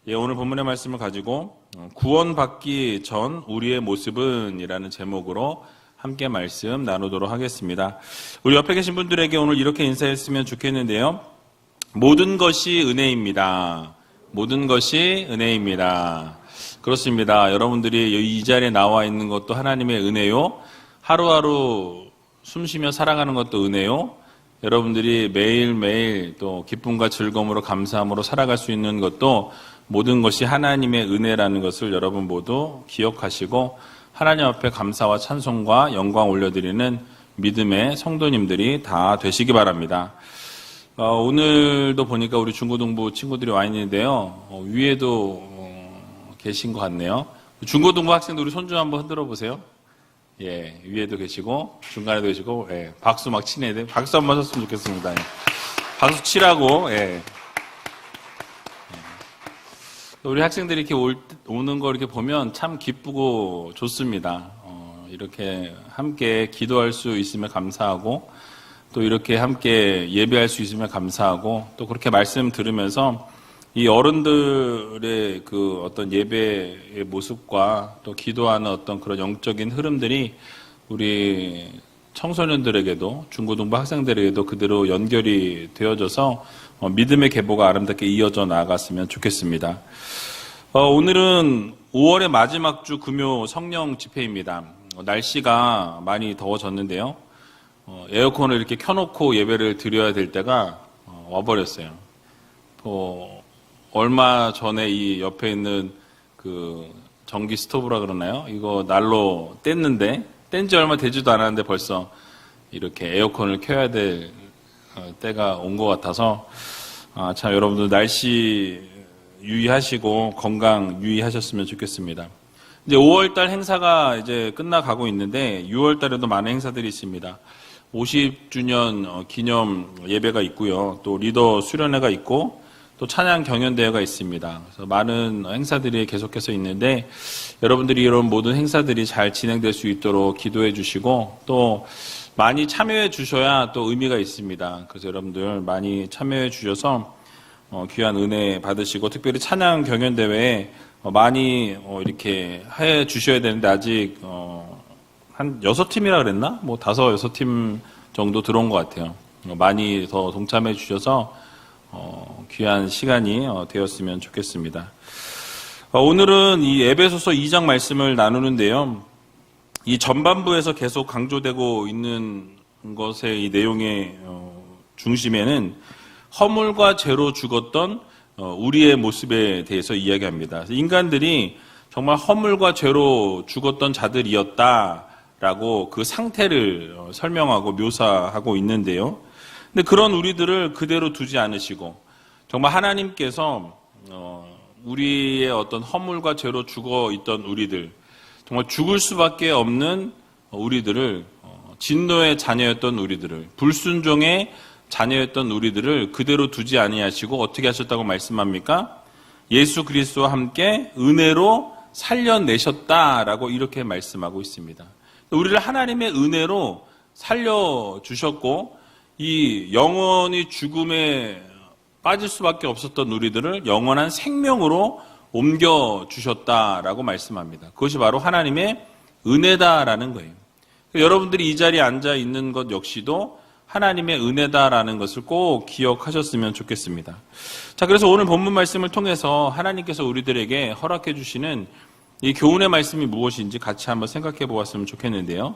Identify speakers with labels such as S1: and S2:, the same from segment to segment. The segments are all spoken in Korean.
S1: 오늘 본문의 말씀을 가지고 구원받기 전 우리의 모습은 이라는 제목으로 함께 말씀 나누도록 하겠습니다. 우리 옆에 계신 분들에게 오늘 이렇게 인사했으면 좋겠는데요. 모든 것이 은혜입니다. 모든 것이 은혜입니다. 그렇습니다. 여러분들이 이 자리에 나와 있는 것도 하나님의 은혜요. 하루하루 숨쉬며 살아가는 것도 은혜요. 여러분들이 매일매일 또 기쁨과 즐거움으로 감사함으로 살아갈 수 있는 것도 모든 것이 하나님의 은혜라는 것을 여러분 모두 기억하시고 하나님 앞에 감사와 찬송과 영광 올려드리는 믿음의 성도님들이 다 되시기 바랍니다. 오늘도 보니까 우리 중고등부 친구들이 와 있는데요. 위에도 계신 것 같네요. 중고등부 학생들 우리 손 좀 한번 흔들어 보세요. 예, 위에도 계시고 중간에도 계시고, 예, 박수 막 치네야 돼. 박수 한번 하셨으면 좋겠습니다. 예. 박수 치라고. 예. 우리 학생들이 이렇게 오는 거 이렇게 보면 참 기쁘고 좋습니다. 이렇게 함께 기도할 수 있으면 감사하고 또 이렇게 함께 예배할 수 있으면 감사하고 또 그렇게 말씀 들으면서 이 어른들의 그 어떤 예배의 모습과 또 기도하는 어떤 그런 영적인 흐름들이 우리 청소년들에게도 중고등부 학생들에게도 그대로 연결이 되어져서 믿음의 계보가 아름답게 이어져 나아갔으면 좋겠습니다. 오늘은 5월의 마지막 주 금요 성령 집회입니다. 날씨가 많이 더워졌는데요. 에어컨을 이렇게 켜놓고 예배를 드려야 될 때가 와버렸어요. 얼마 전에 이 옆에 있는 그 전기 스토브라 그러나요? 이거 난로 뗐는데 뗀 지 얼마 되지도 않았는데 벌써 이렇게 에어컨을 켜야 될 때가 온 것 같아서 참 여러분들 날씨 유의하시고 건강 유의하셨으면 좋겠습니다. 이제 5월달 행사가 이제 끝나가고 있는데 6월달에도 많은 행사들이 있습니다. 50주년 기념 예배가 있고요. 또 리더 수련회가 있고 또 찬양 경연대회가 있습니다. 그래서 많은 행사들이 계속해서 있는데 여러분들이 이런 모든 행사들이 잘 진행될 수 있도록 기도해 주시고 또 많이 참여해 주셔야 또 의미가 있습니다. 그래서 여러분들 많이 참여해 주셔서 귀한 은혜 받으시고 특별히 찬양 경연대회에 많이 이렇게 해 주셔야 되는데 아직 한 6팀이라 그랬나? 5, 6팀 정도 들어온 것 같아요. 많이 더 동참해 주셔서 귀한 시간이 되었으면 좋겠습니다. 오늘은 이 에베소서 2장 말씀을 나누는데요. 이 전반부에서 계속 강조되고 있는 것의 이 내용의 중심에는 허물과 죄로 죽었던 우리의 모습에 대해서 이야기합니다. 인간들이 정말 허물과 죄로 죽었던 자들이었다라고 그 상태를 설명하고 묘사하고 있는데요. 근데 그런 우리들을 그대로 두지 않으시고 정말 하나님께서 우리의 어떤 허물과 죄로 죽어 있던 우리들, 정말 죽을 수밖에 없는 우리들을 진노의 자녀였던 우리들을 불순종의 자녀였던 우리들을 그대로 두지 아니하시고 어떻게 하셨다고 말씀합니까? 예수 그리스도와 함께 은혜로 살려내셨다라고 이렇게 말씀하고 있습니다. 우리를 하나님의 은혜로 살려주셨고 이 영원히 죽음에 빠질 수밖에 없었던 우리들을 영원한 생명으로 옮겨주셨다라고 말씀합니다. 그것이 바로 하나님의 은혜다라는 거예요. 여러분들이 이 자리에 앉아 있는 것 역시도 하나님의 은혜다라는 것을 꼭 기억하셨으면 좋겠습니다. 자, 그래서 오늘 본문 말씀을 통해서 하나님께서 우리들에게 허락해 주시는 이 교훈의 말씀이 무엇인지 같이 한번 생각해 보았으면 좋겠는데요.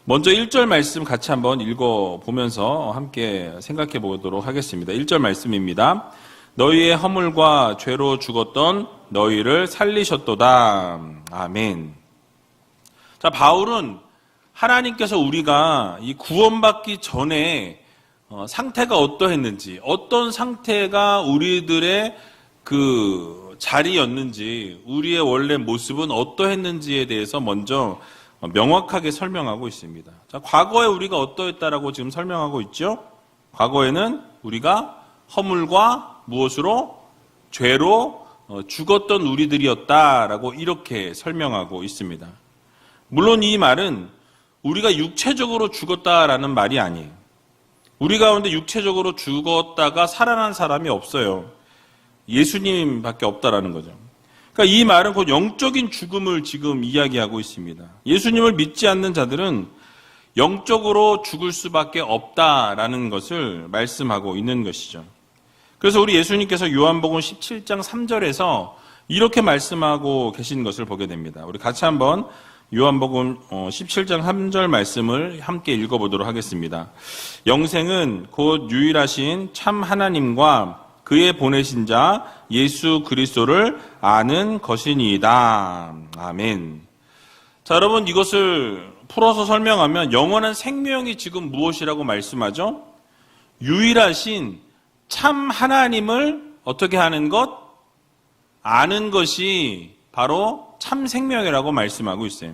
S1: 먼저 1절 말씀 같이 한번 읽어보면서 함께 생각해 보도록 하겠습니다. 1절 말씀입니다. 너희의 허물과 죄로 죽었던 너희를 살리셨도다. 아멘. 자, 바울은 하나님께서 우리가 이 구원받기 전에 상태가 어떠했는지, 어떤 상태가 우리들의 그 자리였는지, 우리의 원래 모습은 어떠했는지에 대해서 먼저 명확하게 설명하고 있습니다. 자, 과거에 우리가 어떠했다라고 지금 설명하고 있죠? 과거에는 우리가 허물과 무엇으로? 죄로 죽었던 우리들이었다라고 이렇게 설명하고 있습니다. 물론 이 말은 우리가 육체적으로 죽었다라는 말이 아니에요. 우리 가운데 육체적으로 죽었다가 살아난 사람이 없어요. 예수님밖에 없다라는 거죠. 그러니까 이 말은 곧 영적인 죽음을 지금 이야기하고 있습니다. 예수님을 믿지 않는 자들은 영적으로 죽을 수밖에 없다라는 것을 말씀하고 있는 것이죠. 그래서 우리 예수님께서 요한복음 17장 3절에서 이렇게 말씀하고 계신 것을 보게 됩니다. 우리 같이 한번 요한복음 17장 3절 말씀을 함께 읽어보도록 하겠습니다. 영생은 곧 유일하신 참 하나님과 그의 보내신 자 예수 그리스도를 아는 것이니이다. 아멘. 자, 여러분, 이것을 풀어서 설명하면 영원한 생명이 지금 무엇이라고 말씀하죠? 유일하신 참 하나님을 어떻게 하는 것? 아는 것이 바로 참 생명이라고 말씀하고 있어요.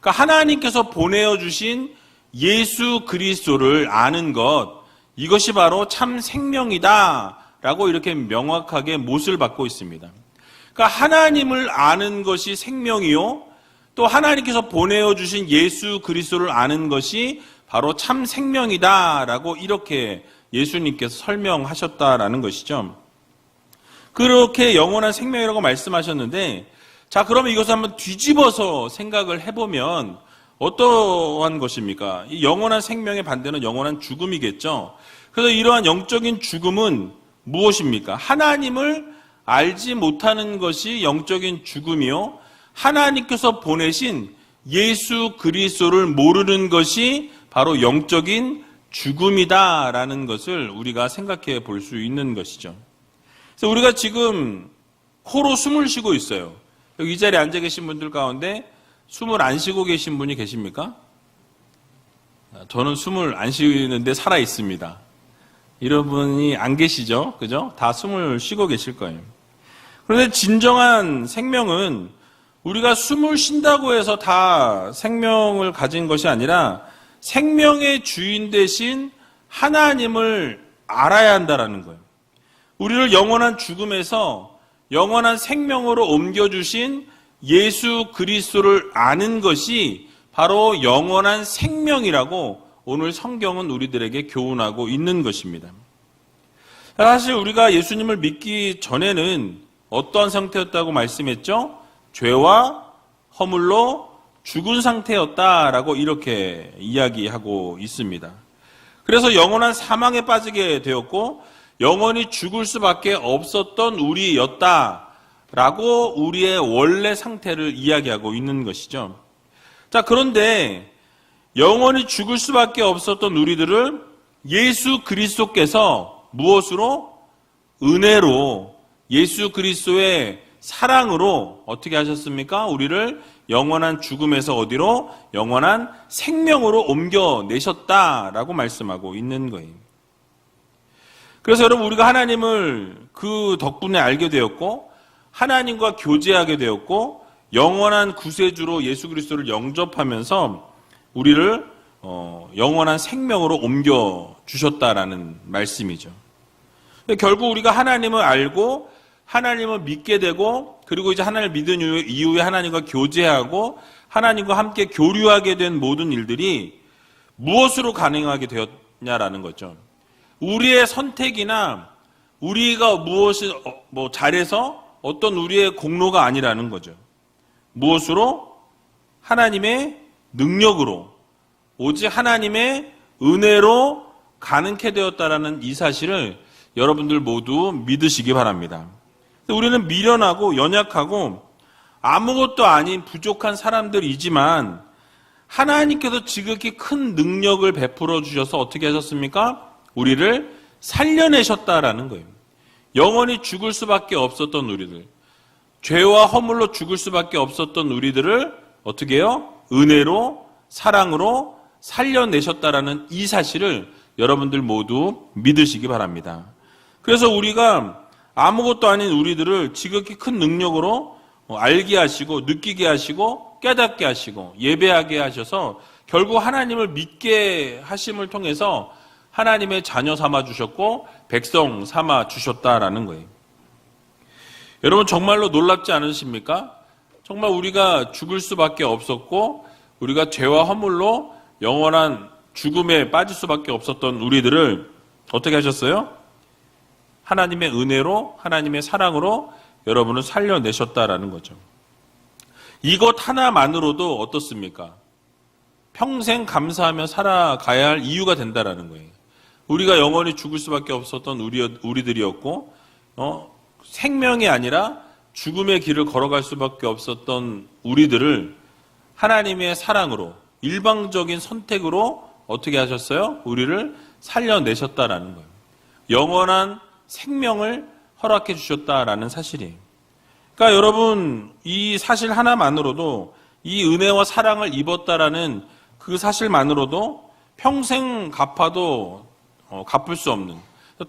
S1: 그러니까 하나님께서 보내어 주신 예수 그리스도를 아는 것, 이것이 바로 참 생명이다 라고 이렇게 명확하게 못을 받고 있습니다. 그러니까 하나님을 아는 것이 생명이요, 또 하나님께서 보내어 주신 예수 그리스도를 아는 것이 바로 참 생명이다라고 이렇게 예수님께서 설명하셨다라는 것이죠. 그렇게 영원한 생명이라고 말씀하셨는데, 자, 그러면 이것을 한번 뒤집어서 생각을 해보면 어떠한 것입니까? 이 영원한 생명의 반대는 영원한 죽음이겠죠. 그래서 이러한 영적인 죽음은 무엇입니까? 하나님을 알지 못하는 것이 영적인 죽음이요, 하나님께서 보내신 예수 그리스도를 모르는 것이 바로 영적인 죽음이다라는 것을 우리가 생각해 볼 수 있는 것이죠. 그래서 우리가 지금 코로 숨을 쉬고 있어요. 여기 이 자리에 앉아 계신 분들 가운데 숨을 안 쉬고 계신 분이 계십니까? 저는 숨을 안 쉬는데 살아 있습니다. 이런 분이 안 계시죠? 그죠? 다 숨을 쉬고 계실 거예요. 그런데 진정한 생명은 우리가 숨을 쉰다고 해서 다 생명을 가진 것이 아니라 생명의 주인 되신 하나님을 알아야 한다라는 거예요. 우리를 영원한 죽음에서 영원한 생명으로 옮겨주신 예수 그리스도를 아는 것이 바로 영원한 생명이라고 오늘 성경은 우리들에게 교훈하고 있는 것입니다. 사실 우리가 예수님을 믿기 전에는 어떠한 상태였다고 말씀했죠? 죄와 허물로 죽은 상태였다라고 이렇게 이야기하고 있습니다. 그래서 영원한 사망에 빠지게 되었고 영원히 죽을 수밖에 없었던 우리였다라고 우리의 원래 상태를 이야기하고 있는 것이죠. 자, 그런데 영원히 죽을 수밖에 없었던 우리들을 예수 그리스도께서 무엇으로? 은혜로, 예수 그리스도의 사랑으로 어떻게 하셨습니까? 우리를 영원한 죽음에서 어디로? 영원한 생명으로 옮겨내셨다라고 말씀하고 있는 거예요. 그래서 여러분, 우리가 하나님을 그 덕분에 알게 되었고 하나님과 교제하게 되었고 영원한 구세주로 예수 그리스도를 영접하면서 우리를 영원한 생명으로 옮겨주셨다라는 말씀이죠. 결국 우리가 하나님을 알고 하나님을 믿게 되고 그리고 이제 하나님을 믿은 이후에 하나님과 교제하고 하나님과 함께 교류하게 된 모든 일들이 무엇으로 가능하게 되었냐라는 거죠. 우리의 선택이나 우리가 무엇을 잘해서 어떤 우리의 공로가 아니라는 거죠. 무엇으로? 하나님의 능력으로, 오직 하나님의 은혜로 가능케 되었다라는 이 사실을 여러분들 모두 믿으시기 바랍니다. 우리는 미련하고 연약하고 아무것도 아닌 부족한 사람들이지만 하나님께서 지극히 큰 능력을 베풀어 주셔서 어떻게 하셨습니까? 우리를 살려내셨다라는 거예요. 영원히 죽을 수밖에 없었던 우리들, 죄와 허물로 죽을 수밖에 없었던 우리들을 어떻게 해요? 은혜로, 사랑으로 살려내셨다라는 이 사실을 여러분들 모두 믿으시기 바랍니다. 그래서 우리가 아무것도 아닌 우리들을 지극히 큰 능력으로 알게 하시고 느끼게 하시고 깨닫게 하시고 예배하게 하셔서 결국 하나님을 믿게 하심을 통해서 하나님의 자녀 삼아 주셨고 백성 삼아 주셨다라는 거예요. 여러분, 정말로 놀랍지 않으십니까? 정말 우리가 죽을 수밖에 없었고 우리가 죄와 허물로 영원한 죽음에 빠질 수밖에 없었던 우리들을 어떻게 하셨어요? 하나님의 은혜로, 하나님의 사랑으로 여러분을 살려내셨다라는 거죠. 이것 하나만으로도 어떻습니까? 평생 감사하며 살아가야 할 이유가 된다라는 거예요. 우리가 영원히 죽을 수밖에 없었던 우리들이었고, 생명이 아니라 죽음의 길을 걸어갈 수밖에 없었던 우리들을 하나님의 사랑으로, 일방적인 선택으로 어떻게 하셨어요? 우리를 살려내셨다라는 거예요. 영원한 생명을 허락해 주셨다라는 사실이에요. 그러니까 여러분, 이 사실 하나만으로도, 이 은혜와 사랑을 입었다라는 그 사실만으로도 평생 갚아도 갚을 수 없는,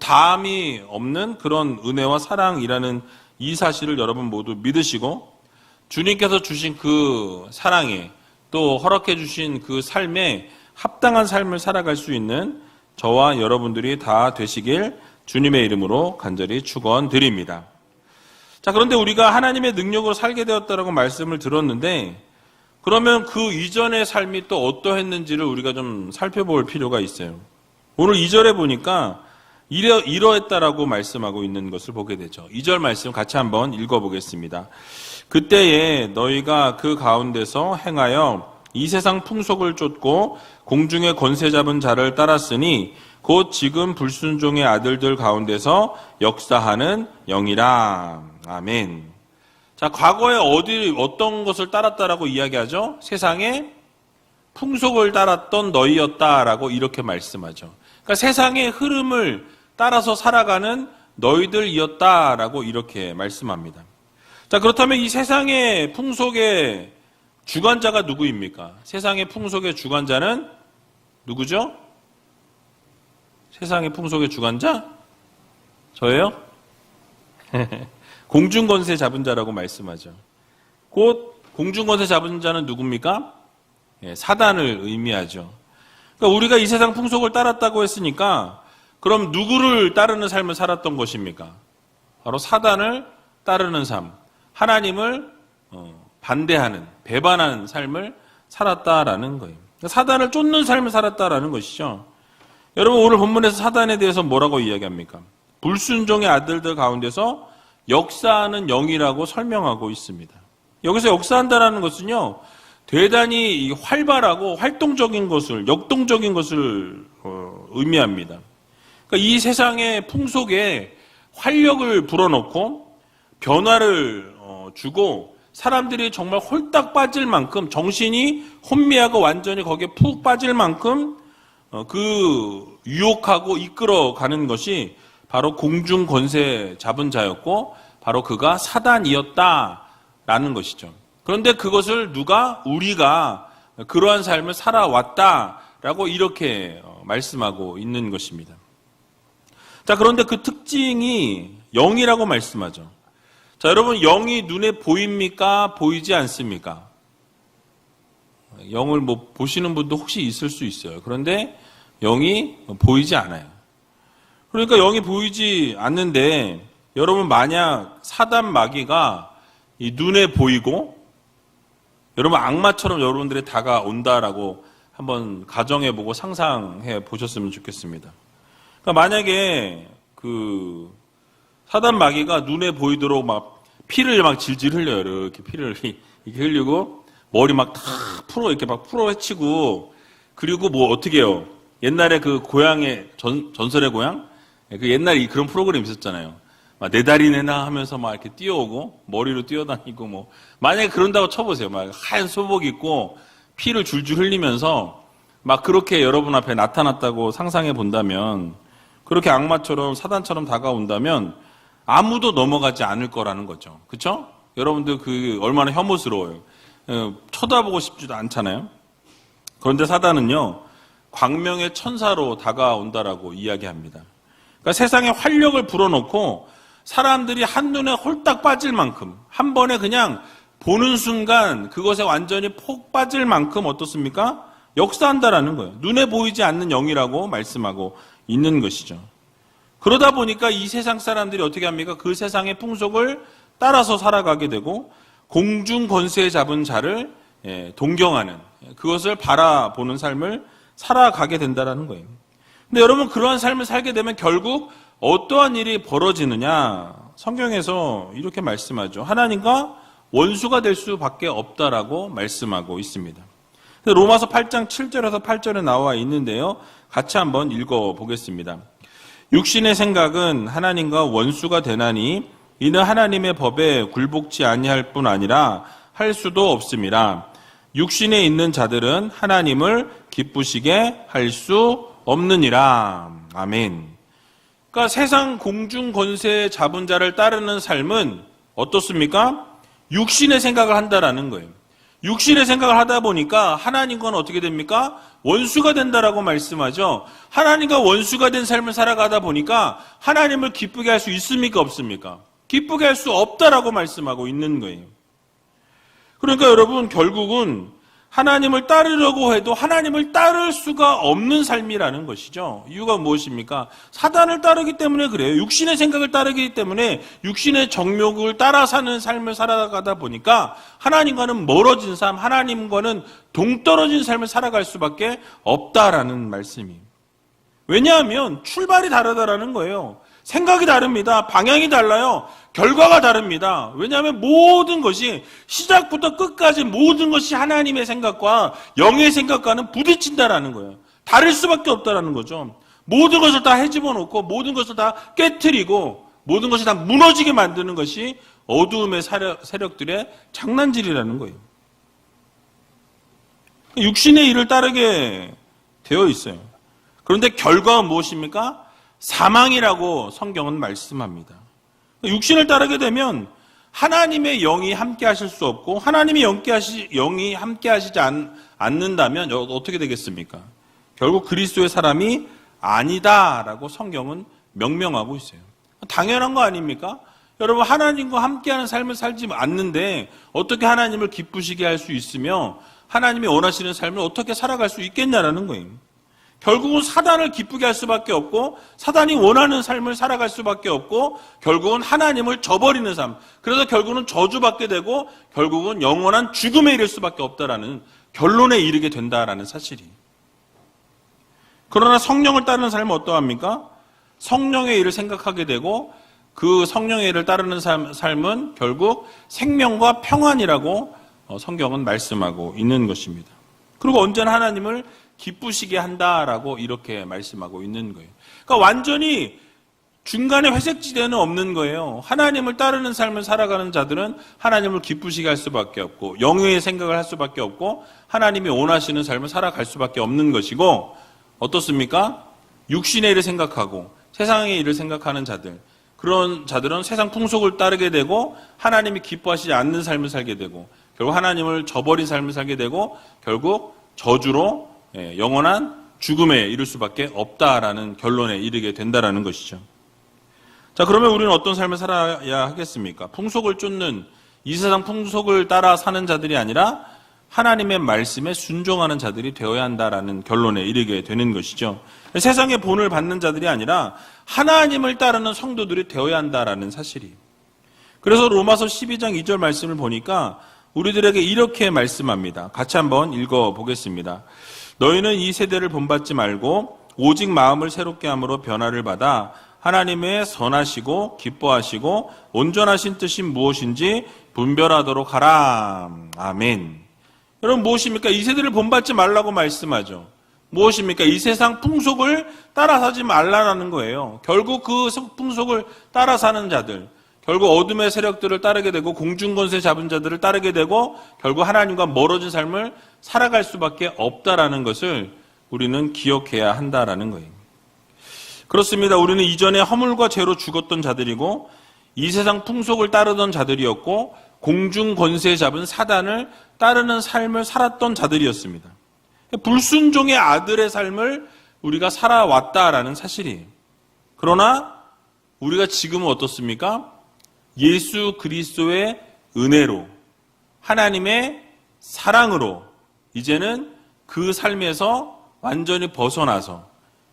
S1: 다함이 없는 그런 은혜와 사랑이라는 이 사실을 여러분 모두 믿으시고, 주님께서 주신 그 사랑에, 또 허락해 주신 그 삶에 합당한 삶을 살아갈 수 있는 저와 여러분들이 다 되시길 주님의 이름으로 간절히 축원드립니다. 자, 그런데 우리가 하나님의 능력으로 살게 되었다라고 말씀을 들었는데, 그러면 그 이전의 삶이 또 어떠했는지를 우리가 좀 살펴볼 필요가 있어요. 오늘 2절에 보니까 이러했다라고 말씀하고 있는 것을 보게 되죠. 2절 말씀 같이 한번 읽어보겠습니다. 그때에 너희가 그 가운데서 행하여 이 세상 풍속을 쫓고 공중의 권세 잡은 자를 따랐으니 곧 지금 불순종의 아들들 가운데서 역사하는 영이라. 아멘. 자, 과거에 어떤 것을 따랐다라고 이야기하죠? 세상의 풍속을 따랐던 너희였다라고 이렇게 말씀하죠. 그러니까 세상의 흐름을 따라서 살아가는 너희들이었다라고 이렇게 말씀합니다. 자, 그렇다면 이 세상의 풍속의 주관자가 누구입니까? 세상의 풍속의 주관자는 누구죠? 세상의 풍속의 주관자? 저예요? 공중권세 잡은 자라고 말씀하죠. 곧 공중권세 잡은 자는 누굽니까? 사단을 의미하죠. 그러니까 우리가 이 세상 풍속을 따랐다고 했으니까 그럼 누구를 따르는 삶을 살았던 것입니까? 바로 사단을 따르는 삶, 하나님을 반대하는, 배반하는 삶을 살았다라는 거예요. 그러니까 사단을 쫓는 삶을 살았다라는 것이죠. 여러분, 오늘 본문에서 사단에 대해서 뭐라고 이야기합니까? 불순종의 아들들 가운데서 역사하는 영이라고 설명하고 있습니다. 여기서 역사한다라는 것은요, 대단히 활발하고 활동적인 것을, 역동적인 것을 의미합니다. 그러니까 이 세상의 풍속에 활력을 불어넣고 변화를 주고 사람들이 정말 홀딱 빠질 만큼, 정신이 혼미하고 완전히 거기에 푹 빠질 만큼 그 유혹하고 이끌어가는 것이 바로 공중 권세 잡은 자였고 바로 그가 사단이었다라는 것이죠. 그런데 그것을 우리가 그러한 삶을 살아왔다라고 이렇게 말씀하고 있는 것입니다. 자, 그런데 그 특징이 영이라고 말씀하죠. 자, 여러분, 영이 눈에 보입니까? 보이지 않습니까? 영을 보시는 분도 혹시 있을 수 있어요. 그런데 영이 보이지 않아요. 그러니까 영이 보이지 않는데 여러분, 만약 사단 마귀가 이 눈에 보이고 여러분 악마처럼 여러분들이 다가온다라고 한번 가정해보고 상상해 보셨으면 좋겠습니다. 그러니까 만약에 그 사단 마귀가 눈에 보이도록 막 피를 막 질질 흘려요. 이렇게 피를 이렇게 흘리고 머리 막 다 이렇게 막 풀어 헤치고, 그리고 뭐 어떻게 해요? 옛날에 그 고향의 전설의 고향? 그 옛날에 그런 프로그램 있었잖아요. 막 내 다리 내놔 하면서 막 이렇게 뛰어오고 머리로 뛰어다니고 뭐, 만약에 그런다고 쳐보세요. 막 하얀 소복 입고 피를 줄줄 흘리면서 막 그렇게 여러분 앞에 나타났다고 상상해 본다면, 그렇게 악마처럼 사단처럼 다가온다면 아무도 넘어가지 않을 거라는 거죠. 그렇죠? 여러분들 그 얼마나 혐오스러워요. 쳐다보고 싶지도 않잖아요. 그런데 사단은요, 광명의 천사로 다가온다라고 이야기합니다. 그러니까 세상에 활력을 불어넣고 사람들이 한눈에 홀딱 빠질 만큼, 한 번에 그냥 보는 순간 그것에 완전히 폭 빠질 만큼 어떻습니까? 역사한다라는 거예요. 눈에 보이지 않는 영이라고 말씀하고 있는 것이죠. 그러다 보니까 이 세상 사람들이 어떻게 합니까? 그 세상의 풍속을 따라서 살아가게 되고 공중 권세에 잡은 자를 동경하는, 그것을 바라보는 삶을 살아가게 된다는 거예요. 근데 여러분, 그러한 삶을 살게 되면 결국 어떠한 일이 벌어지느냐? 성경에서 이렇게 말씀하죠. 하나님과 원수가 될 수밖에 없다라고 말씀하고 있습니다. 로마서 8장 7절에서 8절에 나와 있는데요. 같이 한번 읽어보겠습니다. 육신의 생각은 하나님과 원수가 되나니 이는 하나님의 법에 굴복지 아니할 뿐 아니라 할 수도 없습니다. 육신에 있는 자들은 하나님을 기쁘시게 할 수 없느니라. 아멘. 그러니까 세상 공중 권세 잡은 자를 따르는 삶은 어떻습니까? 육신의 생각을 한다라는 거예요. 육신의 생각을 하다 보니까 하나님과는 어떻게 됩니까? 원수가 된다라고 말씀하죠. 하나님과 원수가 된 삶을 살아가다 보니까 하나님을 기쁘게 할 수 있습니까? 없습니까? 기쁘게 할 수 없다라고 말씀하고 있는 거예요. 그러니까 여러분, 결국은 하나님을 따르려고 해도 하나님을 따를 수가 없는 삶이라는 것이죠. 이유가 무엇입니까? 사단을 따르기 때문에 그래요. 육신의 생각을 따르기 때문에 육신의 정욕을 따라 사는 삶을 살아가다 보니까 하나님과는 멀어진 삶, 하나님과는 동떨어진 삶을 살아갈 수밖에 없다라는 말씀이에요. 왜냐하면 출발이 다르다라는 거예요. 생각이 다릅니다. 방향이 달라요. 결과가 다릅니다. 왜냐하면 모든 것이 시작부터 끝까지 모든 것이 하나님의 생각과 영의 생각과는 부딪힌다라는 거예요. 다를 수밖에 없다라는 거죠. 모든 것을 다 헤집어 놓고 모든 것을 다 깨트리고 모든 것이 다 무너지게 만드는 것이 어두움의 세력들의 장난질이라는 거예요. 육신의 일을 따르게 되어 있어요. 그런데 결과는 무엇입니까? 사망이라고 성경은 말씀합니다. 육신을 따르게 되면 하나님의 영이 함께 하실 수 없고 하나님의 영이 함께 하시지 않는다면 어떻게 되겠습니까? 결국 그리스도의 사람이 아니다라고 성경은 명명하고 있어요. 당연한 거 아닙니까? 여러분, 하나님과 함께하는 삶을 살지 않는데 어떻게 하나님을 기쁘시게 할 수 있으며 하나님이 원하시는 삶을 어떻게 살아갈 수 있겠냐라는 거예요. 결국은 사단을 기쁘게 할 수밖에 없고 사단이 원하는 삶을 살아갈 수밖에 없고 결국은 하나님을 저버리는 삶, 그래서 결국은 저주받게 되고 결국은 영원한 죽음에 이를 수밖에 없다라는 결론에 이르게 된다라는 사실이. 그러나 성령을 따르는 삶은 어떠합니까? 성령의 일을 생각하게 되고 그 성령의 일을 따르는 삶은 결국 생명과 평안이라고 성경은 말씀하고 있는 것입니다. 그리고 언제나 하나님을 기쁘시게 한다라고 이렇게 말씀하고 있는 거예요. 그러니까 완전히 중간에 회색지대는 없는 거예요. 하나님을 따르는 삶을 살아가는 자들은 하나님을 기쁘시게 할 수밖에 없고 영의 생각을 할 수밖에 없고 하나님이 원하시는 삶을 살아갈 수밖에 없는 것이고, 어떻습니까? 육신의 일을 생각하고 세상의 일을 생각하는 자들, 그런 자들은 세상 풍속을 따르게 되고 하나님이 기뻐하시지 않는 삶을 살게 되고 결국 하나님을 저버린 삶을 살게 되고 결국 저주로 영원한 죽음에 이를 수밖에 없다라는 결론에 이르게 된다라는 것이죠. 자, 그러면 우리는 어떤 삶을 살아야 하겠습니까? 풍속을 쫓는 이 세상 풍속을 따라 사는 자들이 아니라 하나님의 말씀에 순종하는 자들이 되어야 한다라는 결론에 이르게 되는 것이죠. 세상의 본을 받는 자들이 아니라 하나님을 따르는 성도들이 되어야 한다라는 사실이. 그래서 로마서 12장 2절 말씀을 보니까 우리들에게 이렇게 말씀합니다. 같이 한번 읽어보겠습니다. 너희는 이 세대를 본받지 말고 오직 마음을 새롭게 함으로 변화를 받아 하나님의 선하시고 기뻐하시고 온전하신 뜻이 무엇인지 분별하도록 하라. 아멘. 여러분, 무엇입니까? 이 세대를 본받지 말라고 말씀하죠. 무엇입니까? 이 세상 풍속을 따라 사지 말라는 거예요. 결국 그 풍속을 따라 사는 자들, 결국 어둠의 세력들을 따르게 되고 공중권세 잡은 자들을 따르게 되고 결국 하나님과 멀어진 삶을 살아갈 수밖에 없다라는 것을 우리는 기억해야 한다라는 거예요. 그렇습니다. 우리는 이전에 허물과 죄로 죽었던 자들이고 이 세상 풍속을 따르던 자들이었고 공중권세 잡은 사단을 따르는 삶을 살았던 자들이었습니다. 불순종의 아들의 삶을 우리가 살아왔다라는 사실이에요. 그러나 우리가 지금은 어떻습니까? 예수 그리스도의 은혜로 하나님의 사랑으로 이제는 그 삶에서 완전히 벗어나서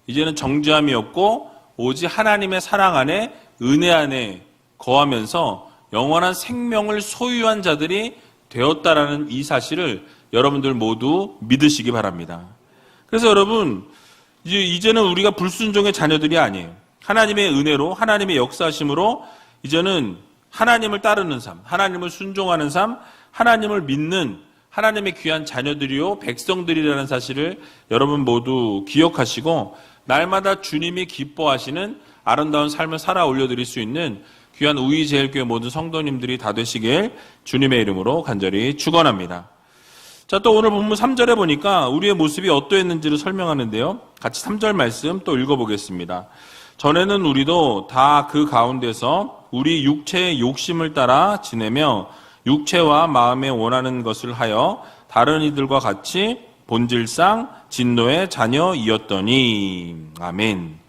S1: 이제는 정죄함이 없고 오직 하나님의 사랑 안에 은혜 안에 거하면서 영원한 생명을 소유한 자들이 되었다라는 이 사실을 여러분들 모두 믿으시기 바랍니다. 그래서 여러분, 이제는 우리가 불순종의 자녀들이 아니에요. 하나님의 은혜로, 하나님의 역사심으로 이제는 하나님을 따르는 삶, 하나님을 순종하는 삶, 하나님을 믿는 하나님의 귀한 자녀들이요 백성들이라는 사실을 여러분 모두 기억하시고 날마다 주님이 기뻐하시는 아름다운 삶을 살아 올려드릴 수 있는 귀한 우이제일교회 모든 성도님들이 다 되시길 주님의 이름으로 간절히 축원합니다. 자, 또 오늘 본문 3절에 보니까 우리의 모습이 어떠했는지를 설명하는데요. 같이 3절 말씀 또 읽어보겠습니다. 전에는 우리도 다 그 가운데서 우리 육체의 욕심을 따라 지내며 육체와 마음에 원하는 것을 하여 다른 이들과 같이 본질상 진노의 자녀이었더니. 아멘.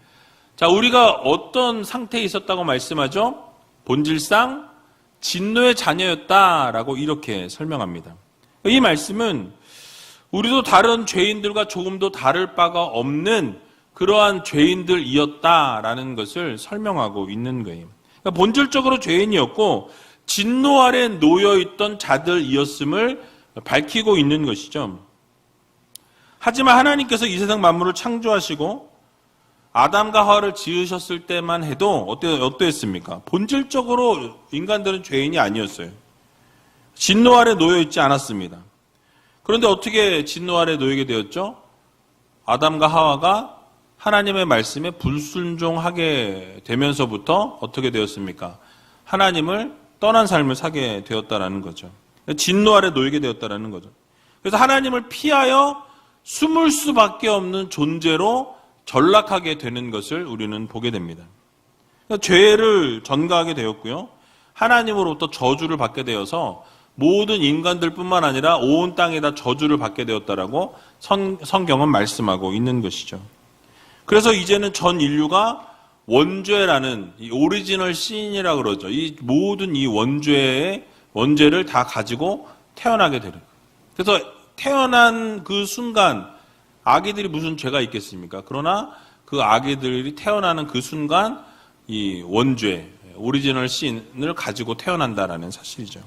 S1: 자, 우리가 어떤 상태에 있었다고 말씀하죠? 본질상 진노의 자녀였다라고 이렇게 설명합니다. 이 말씀은 우리도 다른 죄인들과 조금도 다를 바가 없는 그러한 죄인들이었다라는 것을 설명하고 있는 거예요. 그러니까 본질적으로 죄인이었고 진노 아래 놓여있던 자들이었음을 밝히고 있는 것이죠. 하지만 하나님께서 이 세상 만물을 창조하시고 아담과 하와를 지으셨을 때만 해도 어떠했습니까? 본질적으로 인간들은 죄인이 아니었어요. 진노 아래 놓여있지 않았습니다. 그런데 어떻게 진노 아래 놓이게 되었죠? 아담과 하와가 하나님의 말씀에 불순종하게 되면서부터 어떻게 되었습니까? 하나님을 떠난 삶을 사게 되었다라는 거죠. 진노 아래 놓이게 되었다라는 거죠. 그래서 하나님을 피하여 숨을 수밖에 없는 존재로 전락하게 되는 것을 우리는 보게 됩니다. 그러니까 죄를 전가하게 되었고요. 하나님으로부터 저주를 받게 되어서 모든 인간들뿐만 아니라 온 땅에다 저주를 받게 되었다라고 성경은 말씀하고 있는 것이죠. 그래서 이제는 전 인류가 원죄라는 이 오리지널 신이라고 그러죠. 이 모든 이 원죄를 다 가지고 태어나게 되는 거예요. 그래서 태어난 그 순간 아기들이 무슨 죄가 있겠습니까? 그러나 그 아기들이 태어나는 그 순간 이 원죄, 오리지널 신을 가지고 태어난다라는 사실이죠.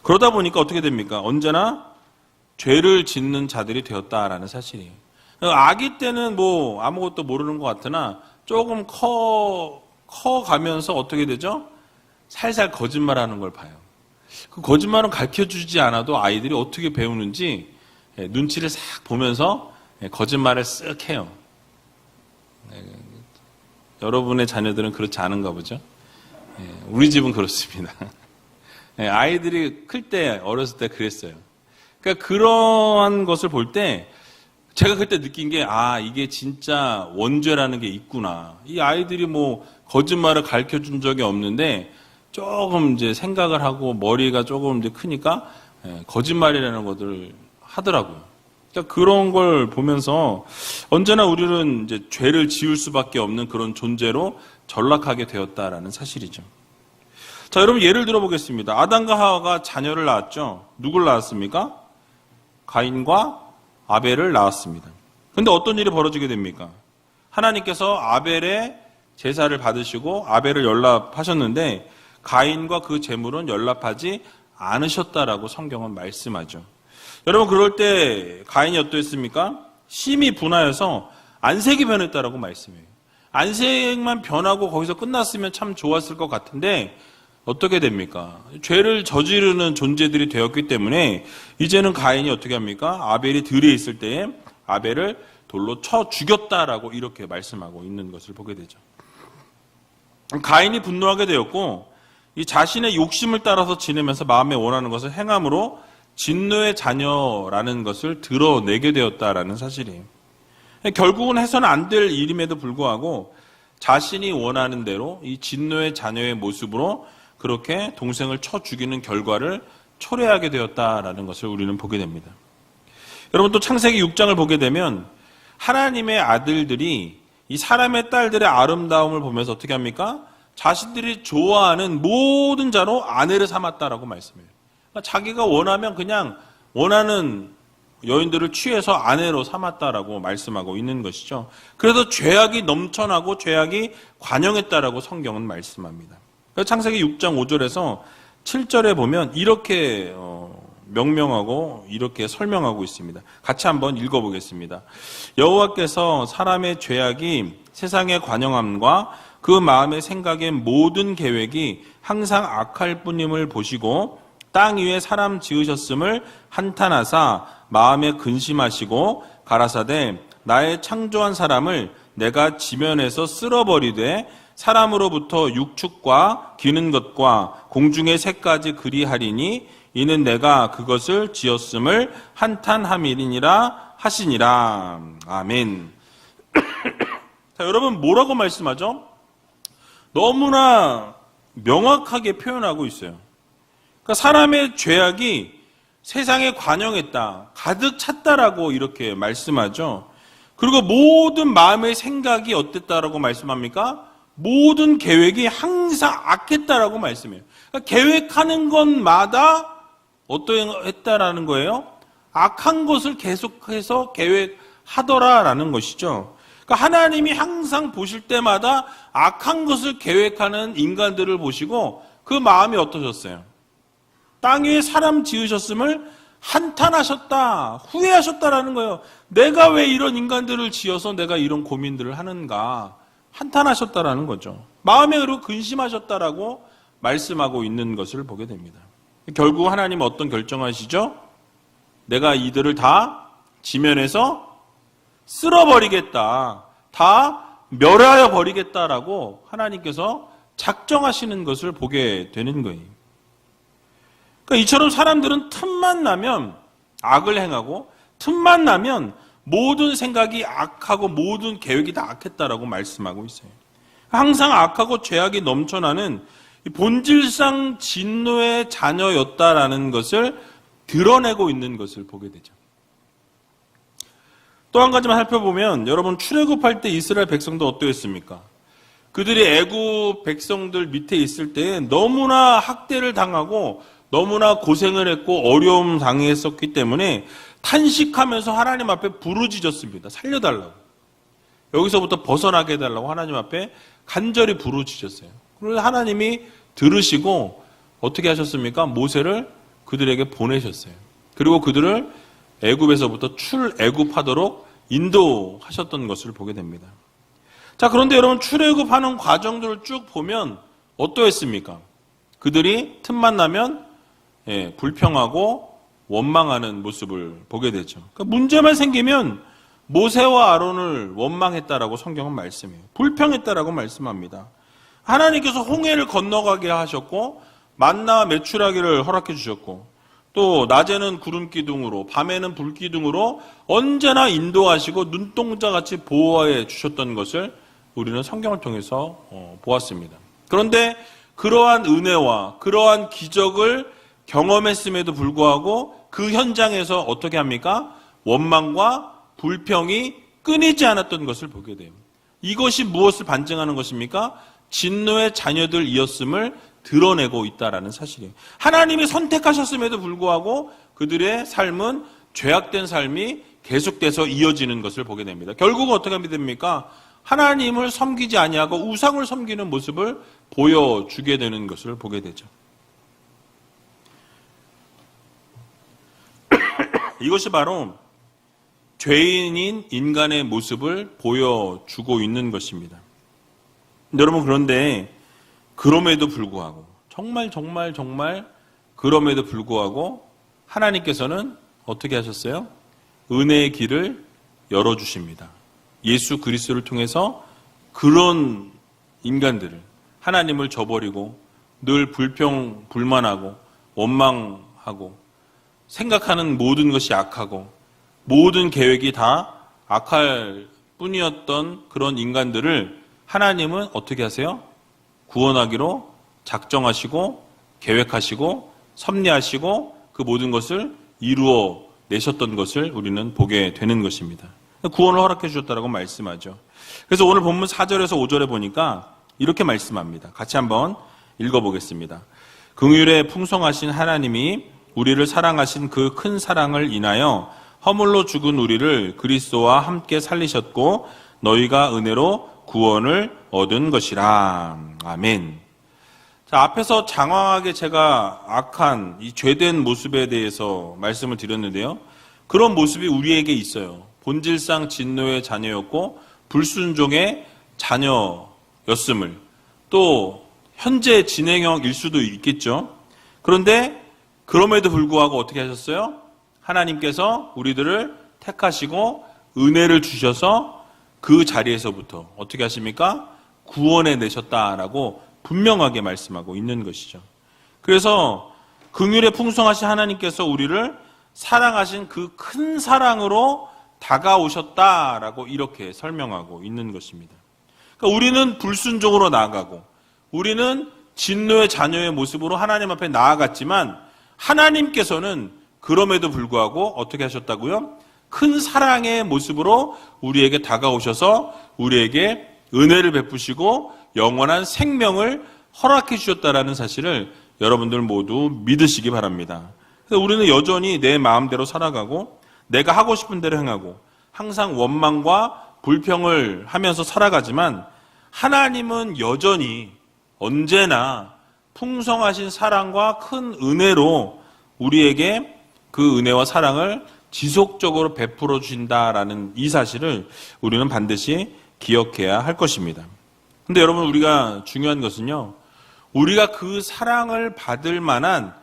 S1: 그러다 보니까 어떻게 됩니까? 언제나 죄를 짓는 자들이 되었다라는 사실이에요. 아기 때는 뭐 아무것도 모르는 것 같으나 조금 커가면서 어떻게 되죠? 살살 거짓말하는 걸 봐요. 그 거짓말은 가르쳐주지 않아도 아이들이 어떻게 배우는지 눈치를 싹 보면서 거짓말을 쓱 해요. 여러분의 자녀들은 그렇지 않은가 보죠? 우리 집은 그렇습니다. 아이들이 클 때, 어렸을 때 그랬어요. 그러니까 그러한 것을 볼 때 제가 그때 느낀 게, 이게 진짜 원죄라는 게 있구나. 이 아이들이 뭐 거짓말을 가르쳐 준 적이 없는데 조금 이제 생각을 하고 머리가 조금 이제 크니까 거짓말이라는 것들을 하더라고요. 그러니까 그런 걸 보면서 언제나 우리는 이제 죄를 지을 수밖에 없는 그런 존재로 전락하게 되었다라는 사실이죠. 자, 여러분 예를 들어보겠습니다. 아담과 하와가 자녀를 낳았죠. 누굴 낳았습니까? 가인과 아벨을 낳았습니다. 그런데 어떤 일이 벌어지게 됩니까? 하나님께서 아벨의 제사를 받으시고 아벨을 연락하셨는데 가인과 그 제물은 연락하지 않으셨다라고 성경은 말씀하죠. 여러분 그럴 때 가인이 어떠했습니까? 심히 분하여서 안색이 변했다라고 말씀해요. 안색만 변하고 거기서 끝났으면 참 좋았을 것 같은데 어떻게 됩니까? 죄를 저지르는 존재들이 되었기 때문에 이제는 가인이 어떻게 합니까? 아벨이 들에 있을 때에 아벨을 돌로 쳐 죽였다라고 이렇게 말씀하고 있는 것을 보게 되죠. 가인이 분노하게 되었고 이 자신의 욕심을 따라서 지내면서 마음에 원하는 것을 행함으로 진노의 자녀라는 것을 드러내게 되었다라는 사실이에요. 결국은 해서는 안 될 일임에도 불구하고 자신이 원하는 대로 이 진노의 자녀의 모습으로 그렇게 동생을 쳐 죽이는 결과를 초래하게 되었다라는 것을 우리는 보게 됩니다. 여러분 또 창세기 6장을 보게 되면 하나님의 아들들이 이 사람의 딸들의 아름다움을 보면서 어떻게 합니까? 자신들이 좋아하는 모든 자로 아내를 삼았다라고 말씀해요. 그러니까 자기가 원하면 그냥 원하는 여인들을 취해서 아내로 삼았다라고 말씀하고 있는 것이죠. 그래서 죄악이 넘쳐나고 죄악이 관영했다라고 성경은 말씀합니다. 창세기 6장 5절에서 7절에 보면 이렇게 명명하고 이렇게 설명하고 있습니다. 같이 한번 읽어보겠습니다. 여호와께서 사람의 죄악이 세상의 관영함과 그 마음의 생각의 모든 계획이 항상 악할 뿐임을 보시고 땅 위에 사람 지으셨음을 한탄하사 마음에 근심하시고 가라사대 나의 창조한 사람을 내가 지면에서 쓸어버리되 사람으로부터 육축과 기는 것과 공중의 새까지 그리하리니 이는 내가 그것을 지었음을 한탄함이니라 하시니라. 아멘. 자, 여러분 뭐라고 말씀하죠? 너무나 명확하게 표현하고 있어요. 그러니까 사람의 죄악이 세상에 관영했다, 가득 찼다라고 이렇게 말씀하죠. 그리고 모든 마음의 생각이 어땠다라고 말씀합니까? 모든 계획이 항상 악했다라고 말씀해요. 그러니까 계획하는 것마다 어떠했다라는 거예요? 악한 것을 계속해서 계획하더라라는 것이죠. 그러니까 하나님이 항상 보실 때마다 악한 것을 계획하는 인간들을 보시고 그 마음이 어떠셨어요? 땅 위에 사람 지으셨음을 한탄하셨다, 후회하셨다라는 거예요. 내가 왜 이런 인간들을 지어서 내가 이런 고민들을 하는가, 한탄하셨다라는 거죠. 마음에 그리고 근심하셨다라고 말씀하고 있는 것을 보게 됩니다. 결국 하나님은 어떤 결정하시죠? 내가 이들을 다 지면에서 쓸어버리겠다, 다 멸하여 버리겠다라고 하나님께서 작정하시는 것을 보게 되는 거예요. 그러니까 이처럼 사람들은 틈만 나면 악을 행하고 틈만 나면 모든 생각이 악하고 모든 계획이 다 악했다라고 말씀하고 있어요. 항상 악하고 죄악이 넘쳐나는 본질상 진노의 자녀였다라는 것을 드러내고 있는 것을 보게 되죠. 또 한 가지만 살펴보면 여러분 출애굽할 때 이스라엘 백성도 어떠했습니까? 그들이 애굽 백성들 밑에 있을 때 너무나 학대를 당하고 너무나 고생을 했고 어려움 당했었기 때문에 탄식하면서 하나님 앞에 부르짖었습니다. 살려달라고. 여기서부터 벗어나게 해달라고 하나님 앞에 간절히 부르짖었어요. 그래서 하나님이 들으시고 어떻게 하셨습니까? 모세를 그들에게 보내셨어요. 그리고 그들을 애굽에서부터 출애굽하도록 인도하셨던 것을 보게 됩니다. 자, 그런데 여러분 출애굽하는 과정들을 쭉 보면 어떠했습니까? 그들이 틈만 나면 불평하고 원망하는 모습을 보게 되죠. 그러니까 문제만 생기면 모세와 아론을 원망했다라고 성경은 말씀해요. 불평했다라고 말씀합니다. 하나님께서 홍해를 건너가게 하셨고 만나와 메추라기를 허락해 주셨고 또 낮에는 구름 기둥으로 밤에는 불 기둥으로 언제나 인도하시고 눈동자같이 보호해 주셨던 것을 우리는 성경을 통해서 보았습니다. 그런데 그러한 은혜와 그러한 기적을 경험했음에도 불구하고 그 현장에서 어떻게 합니까? 원망과 불평이 끊이지 않았던 것을 보게 돼요. 이것이 무엇을 반증하는 것입니까? 진노의 자녀들이었음을 드러내고 있다라는 사실이에요. 하나님이 선택하셨음에도 불구하고 그들의 삶은 죄악된 삶이 계속돼서 이어지는 것을 보게 됩니다. 결국은 어떻게 하게 됩니까? 하나님을 섬기지 아니하고 우상을 섬기는 모습을 보여주게 되는 것을 보게 되죠. 이것이 바로 죄인인 인간의 모습을 보여주고 있는 것입니다. 여러분 그런데 그럼에도 불구하고 정말 그럼에도 불구하고 하나님께서는 어떻게 하셨어요? 은혜의 길을 열어주십니다. 예수 그리스도를 통해서 그런 인간들을 하나님을 저버리고 늘 불평, 불만하고 원망하고 생각하는 모든 것이 악하고 모든 계획이 다 악할 뿐이었던 그런 인간들을 하나님은 어떻게 하세요? 구원하기로 작정하시고 계획하시고 섭리하시고 그 모든 것을 이루어 내셨던 것을 우리는 보게 되는 것입니다. 구원을 허락해 주셨다라고 말씀하죠. 그래서 오늘 본문 4절에서 5절에 보니까 이렇게 말씀합니다. 같이 한번 읽어보겠습니다. 긍휼에 풍성하신 하나님이 우리를 사랑하신 그 큰 사랑을 인하여 허물로 죽은 우리를 그리스도와 함께 살리셨고 너희가 은혜로 구원을 얻은 것이라. 아멘. 자, 앞에서 장황하게 제가 악한 이 죄된 모습에 대해서 말씀을 드렸는데요. 그런 모습이 우리에게 있어요. 본질상 진노의 자녀였고 불순종의 자녀였음을, 또 현재 진행형일 수도 있겠죠. 그런데 그럼에도 불구하고 어떻게 하셨어요? 하나님께서 우리들을 택하시고 은혜를 주셔서 그 자리에서부터 어떻게 하십니까? 구원해 내셨다라고 분명하게 말씀하고 있는 것이죠. 그래서 긍휼에 풍성하신 하나님께서 우리를 사랑하신 그 큰 사랑으로 다가오셨다라고 이렇게 설명하고 있는 것입니다. 그러니까 우리는 불순종으로 나아가고 우리는 진노의 자녀의 모습으로 하나님 앞에 나아갔지만 하나님께서는 그럼에도 불구하고 어떻게 하셨다고요? 큰 사랑의 모습으로 우리에게 다가오셔서 우리에게 은혜를 베푸시고 영원한 생명을 허락해 주셨다라는 사실을 여러분들 모두 믿으시기 바랍니다. 그래서 우리는 여전히 내 마음대로 살아가고 내가 하고 싶은 대로 행하고 항상 원망과 불평을 하면서 살아가지만 하나님은 여전히 언제나 풍성하신 사랑과 큰 은혜로 우리에게 그 은혜와 사랑을 지속적으로 베풀어 주신다라는 이 사실을 우리는 반드시 기억해야 할 것입니다. 근데 여러분, 우리가 중요한 것은요, 우리가 그 사랑을 받을 만한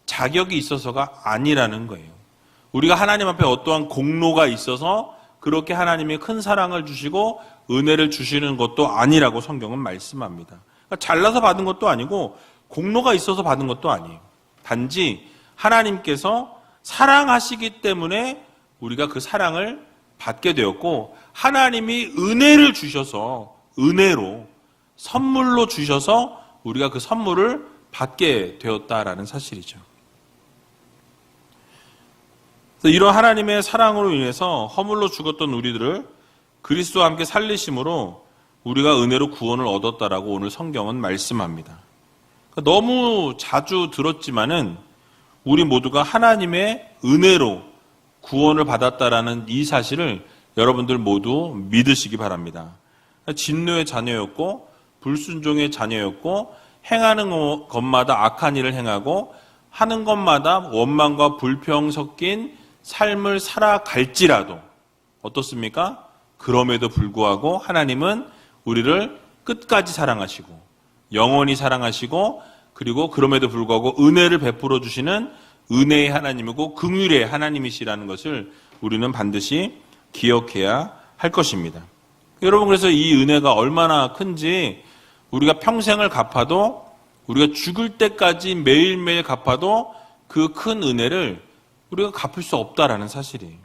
S1: 자격이 있어서가 아니라는 거예요. 우리가 하나님 앞에 어떠한 공로가 있어서 그렇게 하나님이 큰 사랑을 주시고 은혜를 주시는 것도 아니라고 성경은 말씀합니다. 그러니까 잘나서 받은 것도 아니고 공로가 있어서 받은 것도 아니에요. 단지 하나님께서 사랑하시기 때문에 우리가 그 사랑을 받게 되었고, 하나님이 은혜를 주셔서 은혜로 선물로 주셔서 우리가 그 선물을 받게 되었다라는 사실이죠. 그래서 이런 하나님의 사랑으로 인해서 허물로 죽었던 우리들을 그리스도와 함께 살리심으로 우리가 은혜로 구원을 얻었다라고 오늘 성경은 말씀합니다. 그러니까 너무 자주 들었지만은 우리 모두가 하나님의 은혜로 구원을 받았다라는 이 사실을 여러분들 모두 믿으시기 바랍니다. 진노의 자녀였고 불순종의 자녀였고 행하는 것마다 악한 일을 행하고 하는 것마다 원망과 불평 섞인 삶을 살아갈지라도 어떻습니까? 그럼에도 불구하고 하나님은 우리를 끝까지 사랑하시고 영원히 사랑하시고 그리고 그럼에도 불구하고 은혜를 베풀어 주시는 은혜의 하나님이고 긍휼의 하나님이시라는 것을 우리는 반드시 기억해야 할 것입니다. 여러분, 그래서 이 은혜가 얼마나 큰지 우리가 평생을 갚아도, 우리가 죽을 때까지 매일매일 갚아도 그 큰 은혜를 우리가 갚을 수 없다라는 사실이에요.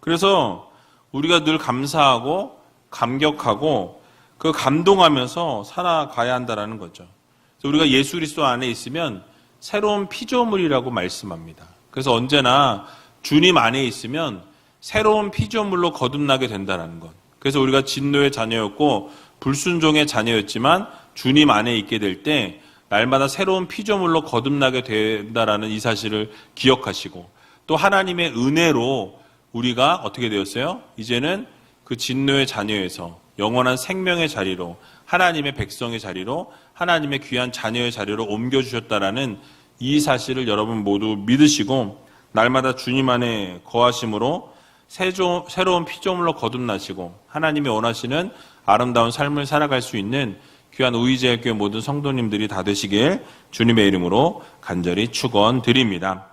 S1: 그래서 우리가 늘 감사하고 감격하고 그 감동하면서 살아가야 한다라는 거죠. 그래서 우리가 예수 그리스도 안에 있으면 새로운 피조물이라고 말씀합니다. 그래서 언제나 주님 안에 있으면 새로운 피조물로 거듭나게 된다는 것. 그래서 우리가 진노의 자녀였고 불순종의 자녀였지만 주님 안에 있게 될 때 날마다 새로운 피조물로 거듭나게 된다라는 이 사실을 기억하시고, 또 하나님의 은혜로 우리가 어떻게 되었어요? 이제는 그 진노의 자녀에서 영원한 생명의 자리로, 하나님의 백성의 자리로, 하나님의 귀한 자녀의 자리로 옮겨주셨다라는 이 사실을 여러분 모두 믿으시고 날마다 주님 안에 거하심으로 새로운 피조물로 거듭나시고 하나님이 원하시는 아름다운 삶을 살아갈 수 있는 귀한 우이제일교회 모든 성도님들이 다 되시길 주님의 이름으로 간절히 축원드립니다.